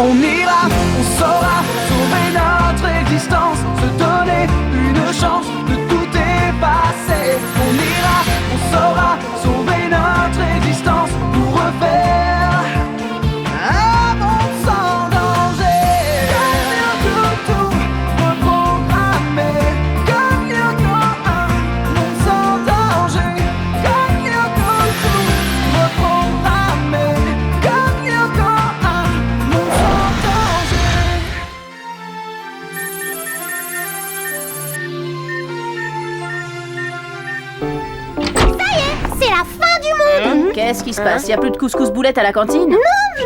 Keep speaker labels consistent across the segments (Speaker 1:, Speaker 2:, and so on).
Speaker 1: On ira, on saura sauver notre existence, se donner une chance de tout effacer. On ira, on saura sauver notre existence pour refaire un monde sans danger. Tout reprogrammer, comme un monde sans danger. Comme tout reprogrammer, comme un monde sans danger.
Speaker 2: C'est la fin du monde.
Speaker 3: Qu'est-ce qui se passe? Y a plus de couscous-boulettes à la cantine?
Speaker 2: Non,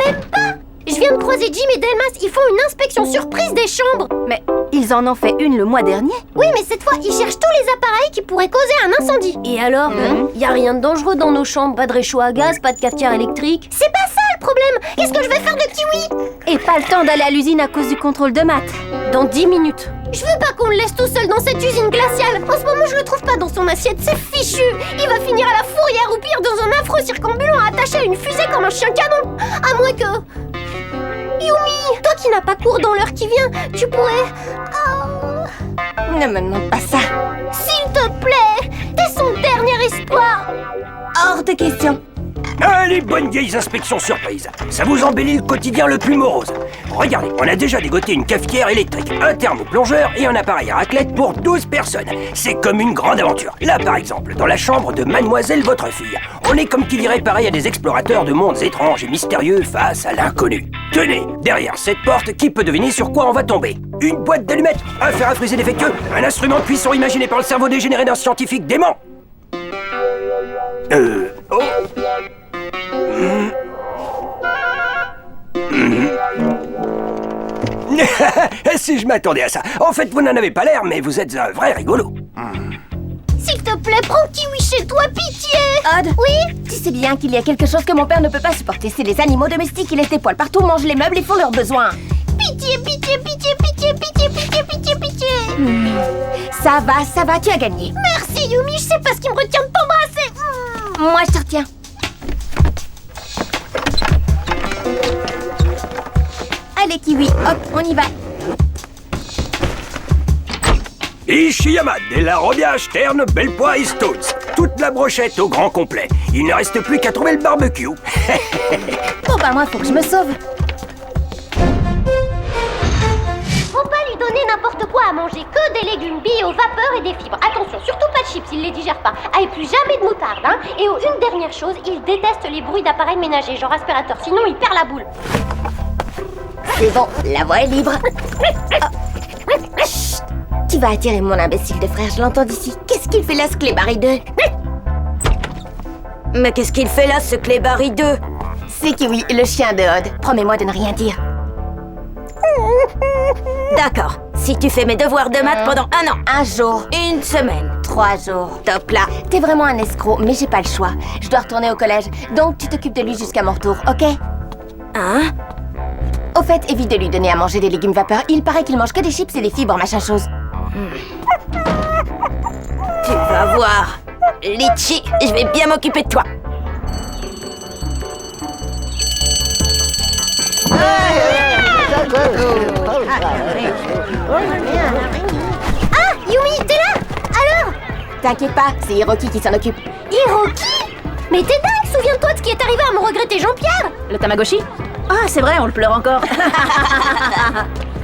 Speaker 2: même pas. Je viens de croiser Jim et Delmas, ils font une inspection surprise des chambres.
Speaker 3: Mais ils en ont fait une le mois dernier.
Speaker 2: Oui, mais cette fois, ils cherchent tous les appareils qui pourraient causer un incendie.
Speaker 4: Et alors, y a rien de dangereux dans nos chambres? Pas de réchaud à gaz, pas de cafetière électrique?
Speaker 2: C'est pas ça le problème. Qu'est-ce que je vais faire de Kiwi?
Speaker 3: Et pas le temps d'aller à l'usine à cause du contrôle de maths.
Speaker 4: Dans 10 minutes.
Speaker 2: Je veux pas qu'on le laisse tout seul dans cette usine glaciale. En ce moment, je le trouve pas dans son assiette, c'est fichu. Il va finir à la fourrière ou pire dans un affreux circonambulant attaché à une fusée comme un chien canon. À moins que... Yumi, toi qui n'as pas cours dans l'heure qui vient, tu pourrais...
Speaker 3: Ne me demande pas ça.
Speaker 2: S'il te plaît, t'es son dernier espoir.
Speaker 3: Hors de question.
Speaker 5: Ah, les bonnes vieilles inspections surprises. Ça vous embellit le quotidien le plus morose. Regardez, on a déjà dégoté une cafetière électrique, un thermoplongeur et un appareil à raclette pour 12 personnes. C'est comme une grande aventure. Là, par exemple, dans la chambre de mademoiselle votre fille, on est comme qui dirait pareil à des explorateurs de mondes étranges et mystérieux face à l'inconnu. Tenez, derrière cette porte, qui peut deviner sur quoi on va tomber? Une boîte d'allumettes, un fer à friser défectueux, un instrument de cuisson imaginé par le cerveau dégénéré d'un scientifique dément. Oh. Si je m'attendais à ça. En fait, vous n'en avez pas l'air, mais vous êtes un vrai rigolo.
Speaker 2: S'il te plaît, prends Kiwi chez toi, pitié.
Speaker 3: Odd.
Speaker 2: Oui?
Speaker 3: Tu sais bien qu'il y a quelque chose que mon père ne peut pas supporter. C'est les animaux domestiques. Ils laissent des poils partout, mangent les meubles et font leurs besoins.
Speaker 2: Pitié, pitié, pitié, pitié, pitié, pitié, pitié, pitié.
Speaker 3: Ça va, tu as gagné.
Speaker 2: Merci Yumi, je sais pas ce qui me retient de t'embrasser.
Speaker 3: Moi, je te retiens. Allez, Kiwi, hop, on y va.
Speaker 5: Ishiyama, Della Robbia, Stern, Belpois et Stones. Toute la brochette au grand complet. Il ne reste plus qu'à trouver le barbecue.
Speaker 3: Bon, bah, moi, faut que je me sauve.
Speaker 2: Faut pas lui donner n'importe quoi à manger, que des légumes bio, vapeur et des fibres. Attention, surtout pas de chips, il les digère pas. Ah, et plus jamais de moutarde, hein. Et une dernière chose, il déteste les bruits d'appareils ménagers, genre aspirateur, sinon il perd la boule.
Speaker 3: C'est bon, la voie est libre. Oh. Chut. Tu vas attirer mon imbécile de frère, je l'entends d'ici. Qu'est-ce qu'il fait là, ce clébari 2?
Speaker 4: Mais qu'est-ce qu'il fait là, ce clébari 2?
Speaker 3: C'est Kiwi, le chien de Odd. Promets-moi de ne rien dire.
Speaker 4: D'accord, si tu fais mes devoirs de maths pendant 1 an,
Speaker 3: 1 jour,
Speaker 4: 1 semaine,
Speaker 3: 3 jours.
Speaker 4: top là.
Speaker 3: T'es vraiment un escroc, mais j'ai pas le choix. Je dois retourner au collège, donc tu t'occupes de lui jusqu'à mon retour, ok?
Speaker 4: Hein?
Speaker 3: Au fait, évite de lui donner à manger des légumes vapeur. Il paraît qu'il mange que des chips et des fibres, machin chose.
Speaker 4: Tu vas voir. Litchi, je vais bien m'occuper de toi.
Speaker 2: Ah, Yumi, t'es là? Alors?
Speaker 3: T'inquiète pas, c'est Hiroki qui s'en occupe.
Speaker 2: Hiroki? Mais t'es dingue, souviens-toi de ce qui est arrivé à mon regretté Jean-Pierre.
Speaker 3: Le Tamagotchi? Ah, c'est vrai, on le pleure encore.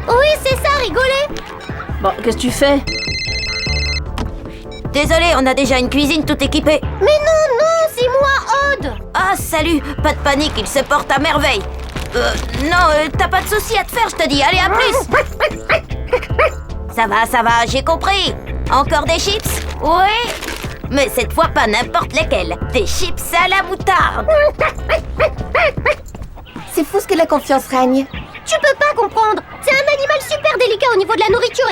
Speaker 2: Oui, c'est ça, rigoler.
Speaker 3: Bon, qu'est-ce que tu fais?
Speaker 4: Désolé, on a déjà une cuisine toute équipée.
Speaker 2: Mais non, c'est moi, Odd.
Speaker 4: Ah, salut, pas de panique, il se porte à merveille. Non, t'as pas de soucis à te faire, je te dis, allez, à plus. Ça va, j'ai compris. Encore des chips? Oui. Mais cette fois, pas n'importe lesquels. Des chips à la moutarde.
Speaker 3: C'est fou ce que la confiance règne.
Speaker 2: Tu peux pas comprendre. C'est un animal super délicat au niveau de la nourriture.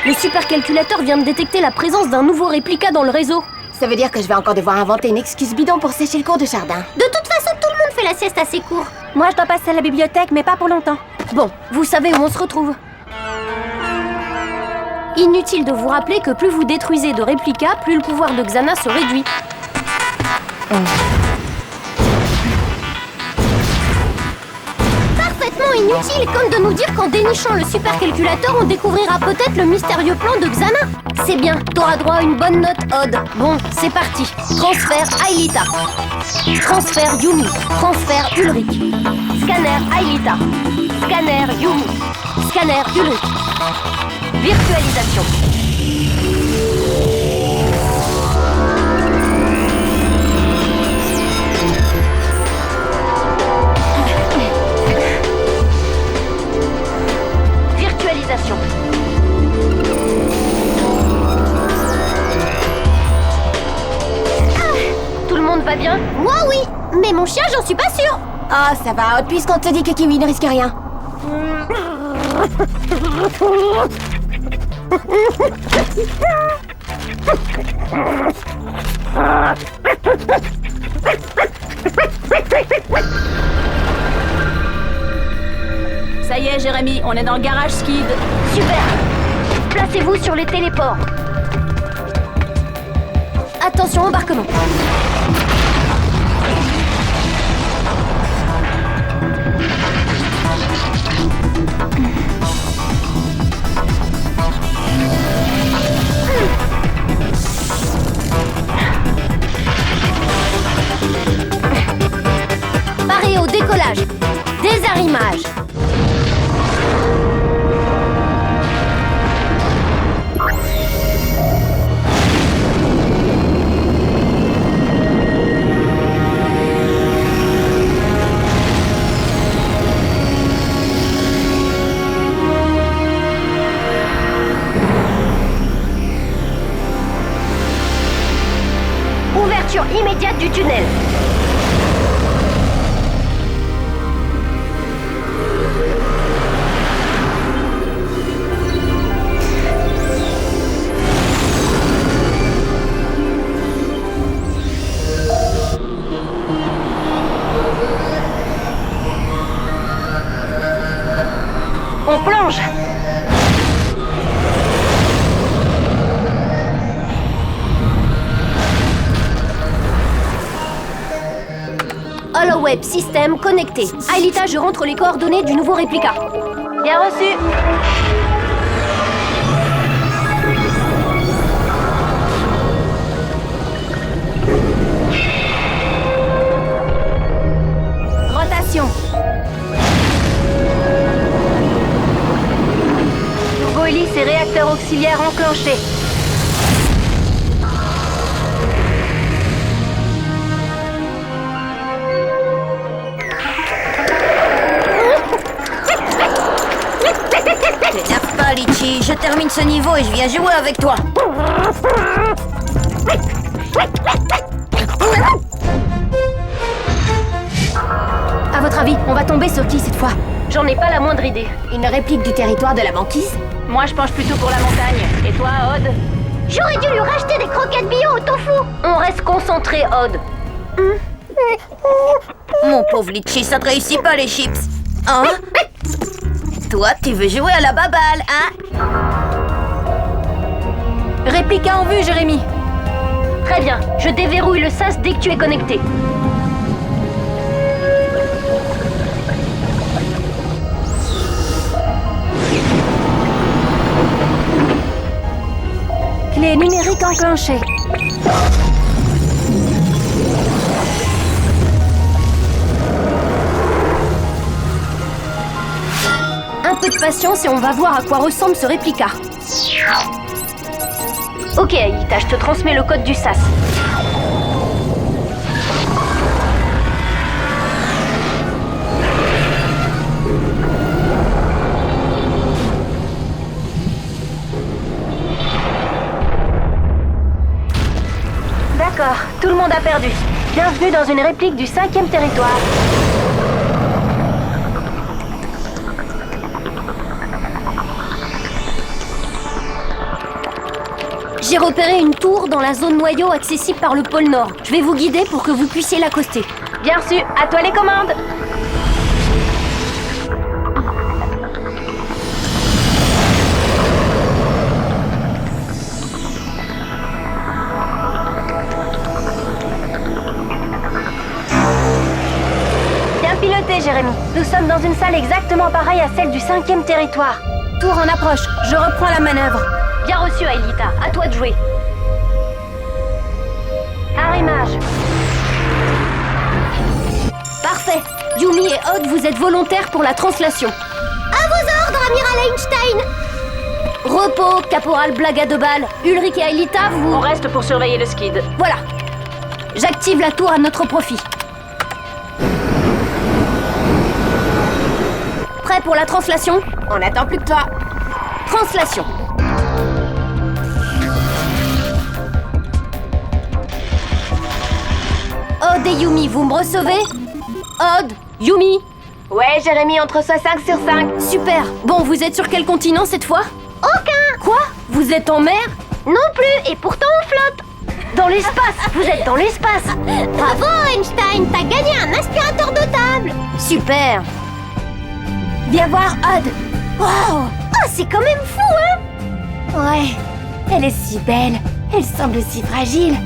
Speaker 4: Le supercalculateur vient de détecter la présence d'un nouveau réplica dans le réseau.
Speaker 3: Ça veut dire que je vais encore devoir inventer une excuse bidon pour sécher le cours de jardin.
Speaker 2: De toute façon, tout le monde fait la sieste à ses cours.
Speaker 3: Moi, je dois passer à la bibliothèque, mais pas pour longtemps.
Speaker 2: Bon, vous savez où on se retrouve. Inutile de vous rappeler que plus vous détruisez de réplicas, plus le pouvoir de Xana se réduit. Parfaitement inutile, comme de nous dire qu'en dénichant le supercalculateur, on découvrira peut-être le mystérieux plan de Xana. C'est bien, t'auras droit à une bonne note, Odd. Bon, c'est parti. Transfert Aelita. Transfert Yumi. Transfert Ulrich. Scanner Aelita. Scanner Yumi. Scanner Ulrich. Virtualisation. Virtualisation. Tout le monde va bien? Moi oui, mais mon chien j'en suis pas sûre.
Speaker 3: Ah, ça va, Odd, puisqu'on te dit que Kiwi ne risque rien.
Speaker 4: Ça y est, Jérémy, on est dans le garage Skid.
Speaker 2: Super. Placez-vous sur les téléports. Attention, embarquement. Paré au décollage. Désarrimage. Ouverture immédiate du tunnel. On plonge. HoloWeb système connecté. Aelita, je rentre les coordonnées du nouveau réplica. Bien reçu. Rotation. Turbo-hélice et réacteur auxiliaire enclenchés.
Speaker 4: T'énerve pas, Litchi, je termine ce niveau et je viens jouer avec toi.
Speaker 2: À votre avis, on va tomber sur qui cette fois? J'en ai pas la moindre idée.
Speaker 3: Une réplique du territoire de la banquise?
Speaker 4: Moi, je penche plutôt pour la montagne. Et toi, Odd?
Speaker 2: J'aurais dû lui racheter des croquettes bio au tofu. On reste concentré, Odd.
Speaker 4: Mon pauvre Litchi, ça te réussit pas les chips. Hein? Toi, tu veux jouer à la baballe, hein?
Speaker 2: Réplica en vue, Jérémy. Très bien, je déverrouille le sas dès que tu es connecté. Clé numérique enclenchée. Un peu de patience et on va voir à quoi ressemble ce réplica. Ok, Aelita, je te transmets le code du SAS. D'accord, tout le monde a perdu. Bienvenue dans une réplique du 5e territoire. J'ai repéré une tour dans la zone noyau accessible par le pôle Nord. Je vais vous guider pour que vous puissiez l'accoster. Bien reçu, à toi les commandes. sommes dans une salle exactement pareille à celle du 5e territoire. Tour en approche, je reprends la manœuvre. Bien reçu, Aelita, à toi de jouer. Arrimage. Parfait. Yumi et Odd, vous êtes volontaires pour la translation. À vos ordres, Amiral Einstein. Repos, caporal Blaga de balle. Ulrich et Aelita, vous...
Speaker 6: On reste pour surveiller le skid.
Speaker 2: Voilà. J'active la tour à notre profit. Prêt pour la translation?
Speaker 3: On n'attend plus que toi.
Speaker 2: Translation. Odd et Yumi, vous me recevez? Odd, Yumi.
Speaker 3: Ouais, Jérémy, entre soi 5 sur 5.
Speaker 2: Super. Bon, vous êtes sur quel continent cette fois? Aucun. Quoi? Vous êtes en mer? Non plus, et pourtant on flotte. Dans l'espace. Vous êtes dans l'espace. Bravo Einstein, t'as gagné un aspirateur de table. Super. Viens voir Odd. Wow. Oh, c'est quand même fou, hein?
Speaker 3: Ouais, elle est si belle. Elle semble si fragile.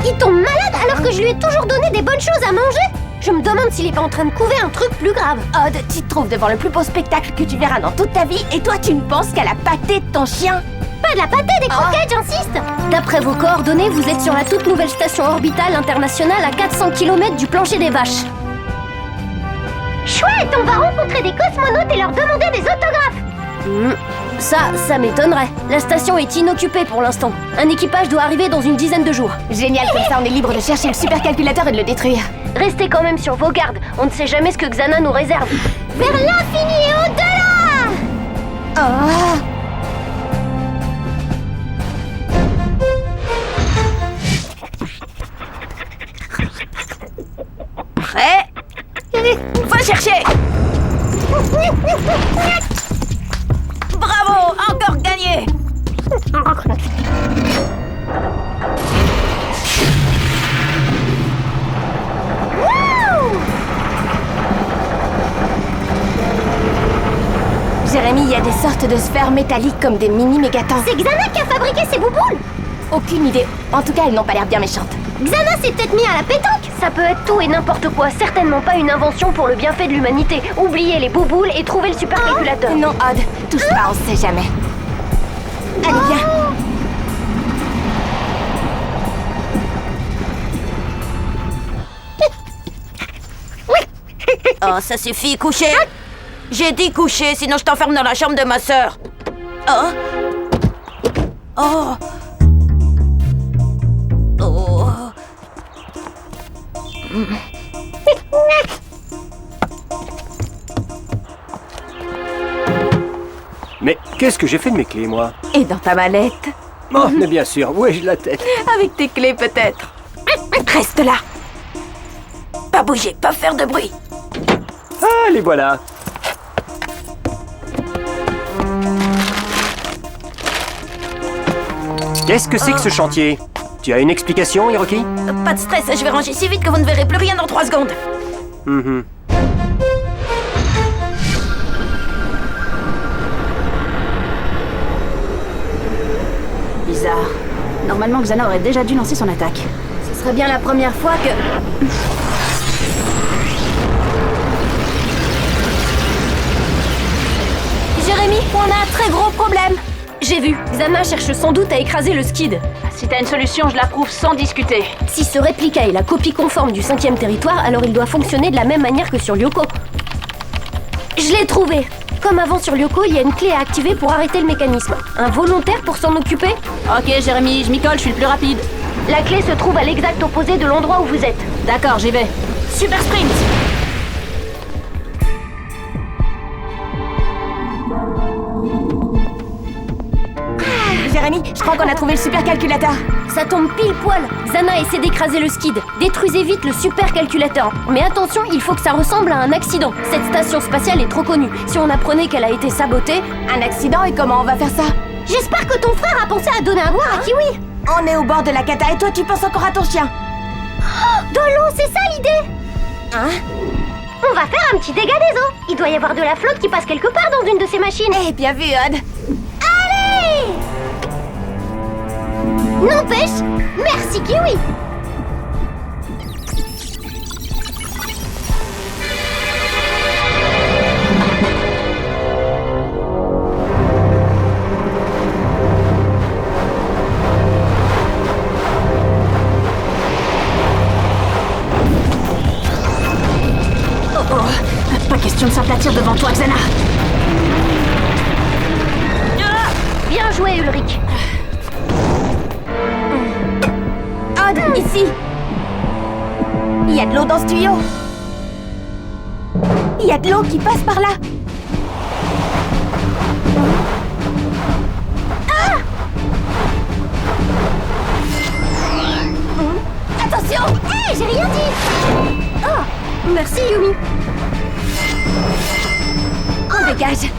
Speaker 2: Il tombe malade alors que je lui ai toujours donné des bonnes choses à manger. Je me demande s'il est pas en train de couver un truc plus grave.
Speaker 3: Odd, tu te trouves devant le plus beau spectacle que tu verras dans toute ta vie et toi tu ne penses qu'à la pâtée de ton chien.
Speaker 2: Pas de la pâtée, des croquettes, j'insiste. D'après vos coordonnées, vous êtes sur la toute nouvelle station orbitale internationale à 400 km du plancher des vaches. Chouette, on va rencontrer des cosmonautes et leur demander des autographes. Ça m'étonnerait. La station est inoccupée pour l'instant. Un équipage doit arriver dans une dizaine de jours.
Speaker 3: Génial, comme ça on est libre de chercher le supercalculateur et de le détruire.
Speaker 2: Restez quand même sur vos gardes. On ne sait jamais ce que Xana nous réserve. Vers l'infini et au-delà.
Speaker 3: Oh.
Speaker 4: Prêt? Va chercher. Bravo, encore gagné.
Speaker 3: Jérémy, il y a des sortes de sphères métalliques comme des mini-mégatons.
Speaker 2: C'est Xana qui a fabriqué ces bouboules.
Speaker 3: Aucune idée. En tout cas, elles n'ont pas l'air bien méchantes.
Speaker 2: Xana s'est peut-être mis à la pétanque. Ça peut être tout et n'importe quoi. Certainement pas une invention pour le bienfait de l'humanité. Oubliez les bouboules et trouvez le supercalculateur.
Speaker 3: Non, Odd, touche pas, on sait jamais. Allez, viens.
Speaker 4: Oh, ça suffit, coucher. J'ai dit coucher, sinon je t'enferme dans la chambre de ma sœur. Oh. Oh. Oh.
Speaker 5: Mais qu'est-ce que j'ai fait de mes clés, moi?
Speaker 3: Et dans ta mallette?
Speaker 5: Oh, mais bien sûr, où ai-je la tête?
Speaker 3: Avec tes clés, peut-être. Reste là.
Speaker 4: Pas bouger, pas faire de bruit.
Speaker 5: Ah, les voilà. Qu'est-ce que c'est que ce chantier? Tu as une explication, Hiroki?
Speaker 4: Pas de stress, je vais ranger si vite que vous ne verrez plus rien dans 3 secondes.
Speaker 6: Bizarre. Normalement, Xana aurait déjà dû lancer son attaque.
Speaker 2: Ce serait bien la première fois que... Jérémy, on a un très gros problème. J'ai vu. Xana cherche sans doute à écraser le skid.
Speaker 6: Si t'as une solution, je l'approuve sans discuter.
Speaker 2: Si ce réplica est la copie conforme du 5e territoire, alors il doit fonctionner de la même manière que sur Lyoko. Je l'ai trouvé. Comme avant sur Lyoko, il y a une clé à activer pour arrêter le mécanisme. Un volontaire pour s'en occuper?
Speaker 6: Ok, Jérémy, je m'y colle, je suis le plus rapide.
Speaker 2: La clé se trouve à l'exact opposé de l'endroit où vous êtes.
Speaker 6: D'accord, j'y vais. Super sprint!
Speaker 3: Jérémy, je crois qu'on a trouvé le supercalculateur.
Speaker 2: Ça tombe pile poil. Xana essaie d'écraser le skid. Détruisez vite le supercalculateur. Mais attention, il faut que ça ressemble à un accident. Cette station spatiale est trop connue. Si on apprenait qu'elle a été sabotée...
Speaker 3: Un accident, et comment on va faire ça?
Speaker 2: J'espère que ton frère a pensé à donner à boire à Kiwi.
Speaker 3: On est au bord de la cata et toi tu penses encore à ton chien.
Speaker 2: Dans l'eau, c'est ça l'idée.
Speaker 3: Hein?
Speaker 2: On va faire un petit dégât des eaux. Il doit y avoir de la flotte qui passe quelque part dans une de ces machines.
Speaker 3: Eh, bien vu, Odd.
Speaker 2: Allez! N'empêche, merci Kiwi.
Speaker 6: question de s'aplatir devant toi, Xana.
Speaker 2: Bien joué, Ulrich.
Speaker 3: Odd, ici. Il y a de l'eau dans ce tuyau. Il y a de l'eau qui passe par là.
Speaker 2: Attention! Hé, j'ai rien dit! Oh, merci, Yumi.
Speaker 3: On dégage.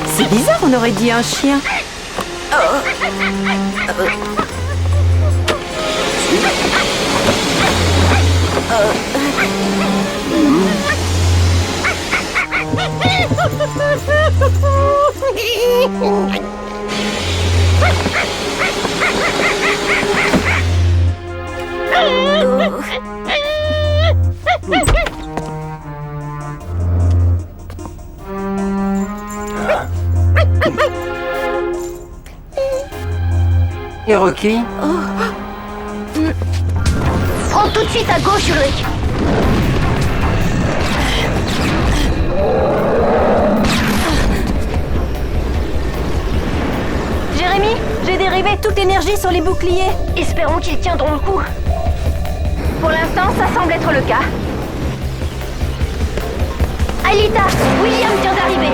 Speaker 7: C'est bizarre, on aurait dit un chien.
Speaker 5: Et Rocky?
Speaker 2: Prends tout de suite à gauche, Ulrich.
Speaker 6: Jérémy, j'ai dérivé toute l'énergie sur les boucliers.
Speaker 2: Espérons qu'ils tiendront le coup. Pour l'instant, ça semble être le cas. Alita, William vient d'arriver.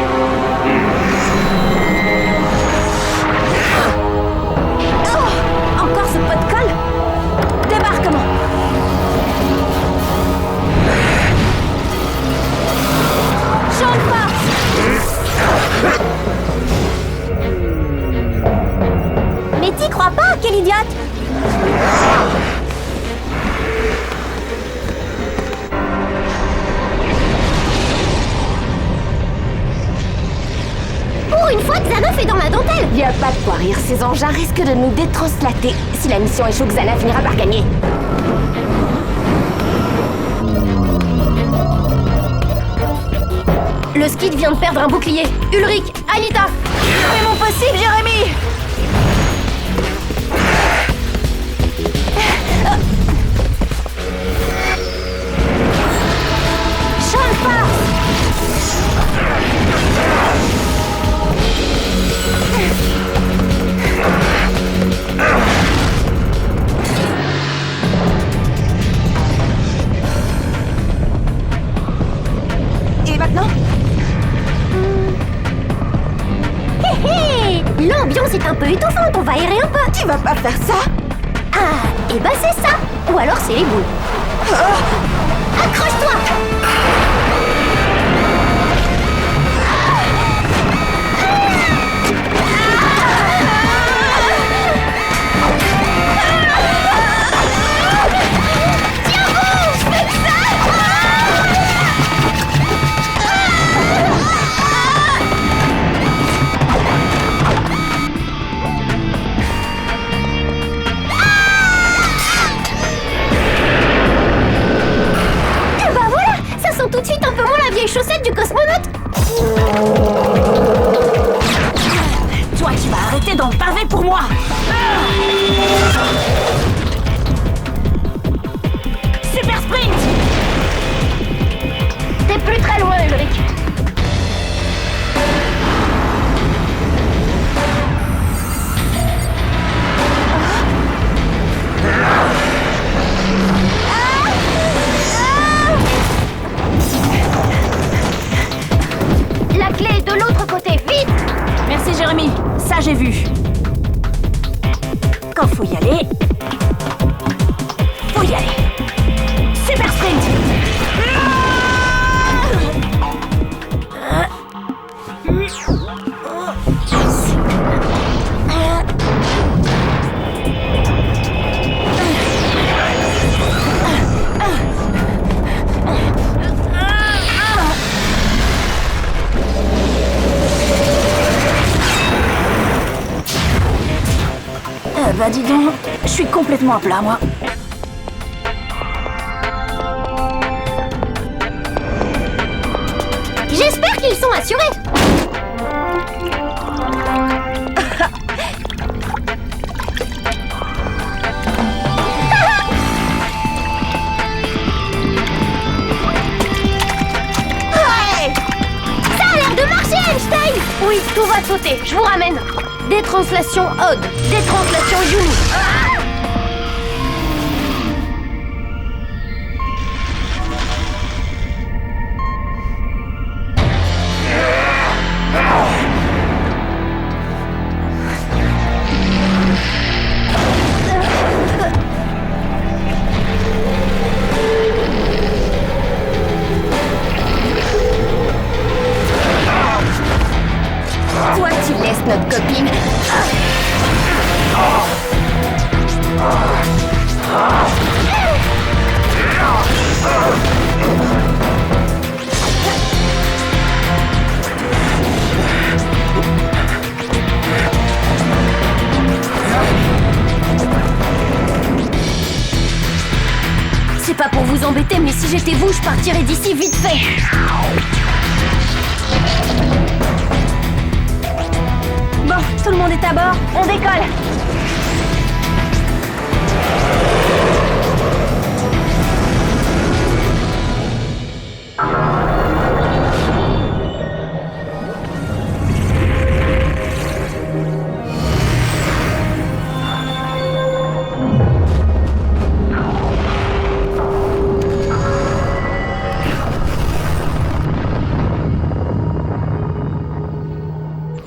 Speaker 6: Encore ce pot de colle? Débarquement. Champ de force.
Speaker 3: Mais t'y crois pas, quel idiote!
Speaker 2: Pour une fois, Xana fait dans la dentelle.
Speaker 3: Y a pas de quoi rire, ces engins risquent de nous détranslater. Si la mission échoue, Xana finira par gagner.
Speaker 2: Le skid vient de perdre un bouclier. Ulrich, Alita.
Speaker 6: Fais mon possible, Jérémy.
Speaker 2: Champ de force.
Speaker 3: Et maintenant?
Speaker 2: Hé hé, l'ambiance est un peu étouffante, on va aérer un peu.
Speaker 3: Tu vas pas faire ça?
Speaker 2: Ah, et bah c'est ça. Ou alors c'est les boules. Accroche-toi. Bah voilà, ça sent tout de suite un peu moins la vieille chaussette du cosmonaute.
Speaker 6: Toi, tu vas arrêter dans le pavé pour moi. Super sprint.
Speaker 2: T'es plus très loin, Ulrich. La clé est de l'autre côté, vite.
Speaker 6: Merci, Jérémy. Ça, j'ai vu. Quand faut y aller, faut y aller. Super sprint. bah dis donc, je suis complètement à plat, moi.
Speaker 2: J'espère qu'ils sont assurés. Ça a l'air de marcher, Einstein. Oui, tout va sauter, je vous ramène. Détranslation Odd, détranslation Yumi.
Speaker 3: Toi, tu laisses notre copine.
Speaker 2: C'est pas pour vous embêter, mais si j'étais vous, je partirais d'ici vite fait.
Speaker 6: Bon, tout le monde est à bord, on décolle.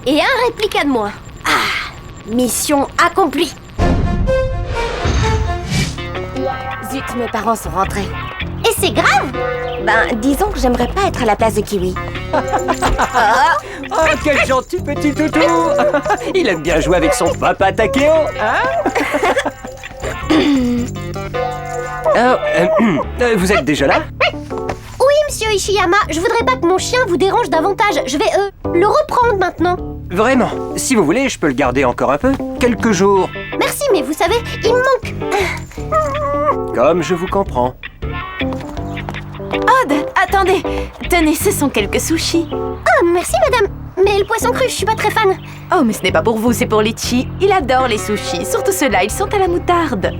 Speaker 2: Et un réplica de moi. Ah, mission accomplie.
Speaker 3: Zut, mes parents sont rentrés.
Speaker 2: Et c'est grave.
Speaker 3: Ben, disons que j'aimerais pas être à la place de Kiwi.
Speaker 5: Oh, quel gentil petit toutou. Il aime bien jouer avec son papa Takeo, hein? Vous êtes déjà là?
Speaker 2: Oui, monsieur Ishiyama, je voudrais pas que mon chien vous dérange davantage. Je vais, le reprendre maintenant.
Speaker 5: Vraiment, si vous voulez, je peux le garder encore un peu. Quelques jours.
Speaker 2: Merci, mais vous savez, il me manque.
Speaker 5: Comme je vous comprends.
Speaker 7: Odd, attendez. Tenez, ce sont quelques sushis.
Speaker 2: Ah, merci madame. Mais le poisson cru, je suis pas très fan.
Speaker 7: Oh, mais ce n'est pas pour vous, c'est pour Litchi. Il adore les sushis. Surtout ceux-là, ils sont à la moutarde.